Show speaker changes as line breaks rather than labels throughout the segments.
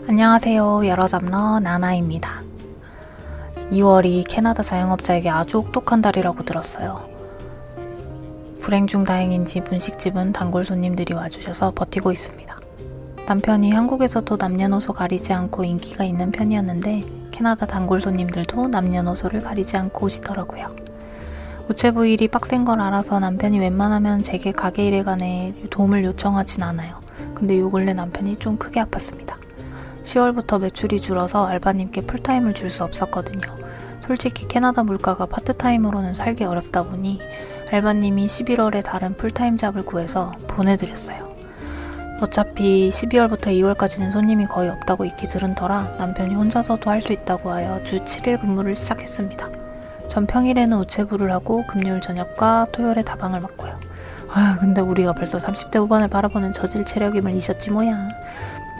안녕하세요. 여러잡러 나나입니다. 2월이 캐나다 자영업자에게 아주 혹독한 달이라고 들었어요. 불행 중 다행인지 분식집은 단골 손님들이 와주셔서 버티고 있습니다. 남편이 한국에서도 남녀노소 가리지 않고 인기가 있는 편이었는데 캐나다 단골 손님들도 남녀노소를 가리지 않고 오시더라고요. 우체부 일이 빡센 걸 알아서 남편이 웬만하면 제게 가게 일에 관해 도움을 요청하진 않아요. 근데 요 근래 남편이 좀 크게 아팠습니다. 10월부터 매출이 줄어서 알바님께 풀타임을 줄 수 없었거든요. 솔직히 캐나다 물가가 파트타임으로는 살기 어렵다 보니 알바님이 11월에 다른 풀타임 잡을 구해서 보내드렸어요. 어차피 12월부터 2월까지는 손님이 거의 없다고 익히 들은 터라 남편이 혼자서도 할 수 있다고 하여 주 7일 근무를 시작했습니다. 전 평일에는 우체부를 하고 금요일 저녁과 토요일에 다방을 맡고요. 근데 우리가 벌써 30대 후반을 바라보는 저질 체력임을 잊었지 뭐야.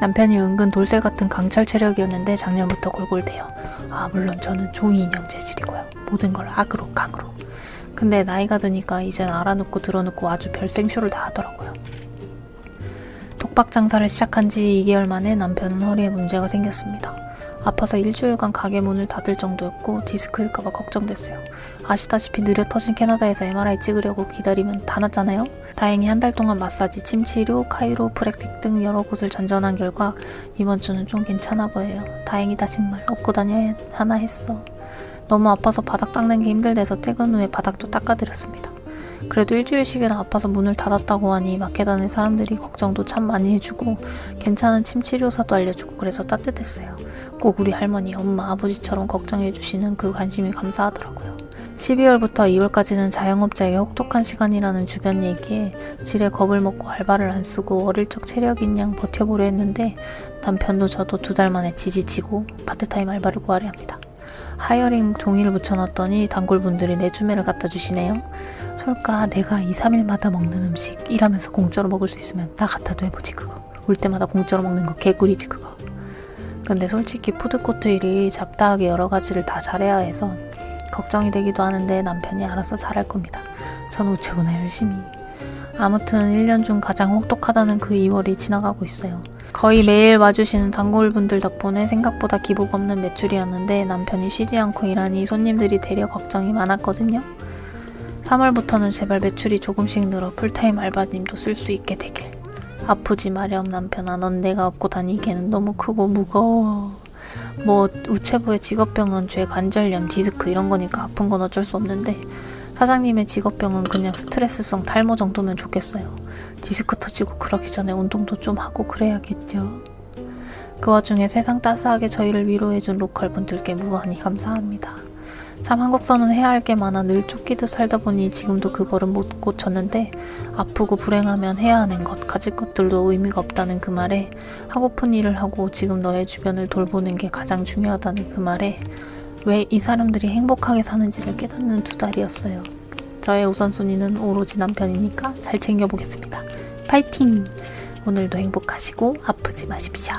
남편이 은근 돌쇠 같은 강철 체력이었는데 작년부터 골골대요. 물론 저는 종이인형 체질이고요. 모든 걸 악으로 강으로. 근데 나이가 드니까 이젠 알아놓고 들어놓고 아주 별생쇼를 다 하더라고요. 독박 장사를 시작한 지 2개월 만에 남편은 허리에 문제가 생겼습니다. 아파서 일주일간 가게 문을 닫을 정도였고 디스크일까봐 걱정됐어요. 아시다시피 느려 터진 캐나다에서 MRI 찍으려고 기다리면 다 났잖아요. 다행히 한 달 동안 마사지, 침 치료, 카이로프랙틱 등 여러 곳을 전전한 결과 이번 주는 좀 괜찮아 보여요. 다행이다 정말. 업고 다녀야 하나 했어. 너무 아파서 바닥 닦는 게 힘들대서 퇴근 후에 바닥도 닦아드렸습니다. 그래도 일주일씩이나 아파서 문을 닫았다고 하니 마켓 안에 사람들이 걱정도 참 많이 해주고 괜찮은 침 치료사도 알려주고 그래서 따뜻했어요. 꼭 우리 할머니, 엄마, 아버지처럼 걱정해주시는 그 관심이 감사하더라고요. 12월부터 2월까지는 자영업자에게 혹독한 시간이라는 주변 얘기에 질에 겁을 먹고 알바를 안 쓰고 어릴 적 체력인 양 버텨보려 했는데 남편도 저도 2달 만에 지지치고 파트타임 알바를 구하려 합니다. 하이어링 종이를 붙여놨더니 단골분들이 레주메를 갖다 주시네요. 솔까 내가 2, 3일마다 먹는 음식 일하면서 공짜로 먹을 수 있으면 나 같아도 해보지 그거. 올 때마다 공짜로 먹는 거 개꿀이지 그거. 근데 솔직히 푸드코트 일이 잡다하게 여러 가지를 다 잘해야 해서 걱정이 되기도 하는데 남편이 알아서 잘할 겁니다. 전 우체부나 열심히. 아무튼 1년 중 가장 혹독하다는 그 2월이 지나가고 있어요. 거의 매일 와주시는 단골분들 덕분에 생각보다 기복 없는 매출이었는데 남편이 쉬지 않고 일하니 손님들이 되려 걱정이 많았거든요. 3월부터는 제발 매출이 조금씩 늘어 풀타임 알바님도 쓸 수 있게 되길. 아프지 마렴 남편아. 넌 내가 업고 다니기에는 너무 크고 무거워. 우체부의 직업병은 죄 관절염, 디스크 이런 거니까 아픈 건 어쩔 수 없는데 사장님의 직업병은 그냥 스트레스성 탈모 정도면 좋겠어요. 디스크 터지고 그러기 전에 운동도 좀 하고 그래야겠죠. 그 와중에 세상 따스하게 저희를 위로해준 로컬 분들께 무한히 감사합니다. 참 한국서는 해야 할 게 많아 늘 쫓기듯 살다 보니 지금도 그 버릇 못 고쳤는데 아프고 불행하면 해야 하는 것, 가질 것들도 의미가 없다는 그 말에 하고픈 일을 하고 지금 너의 주변을 돌보는 게 가장 중요하다는 그 말에 왜 이 사람들이 행복하게 사는지를 깨닫는 2달이었어요. 저의 우선순위는 오로지 남편이니까 잘 챙겨보겠습니다. 파이팅! 오늘도 행복하시고 아프지 마십시오.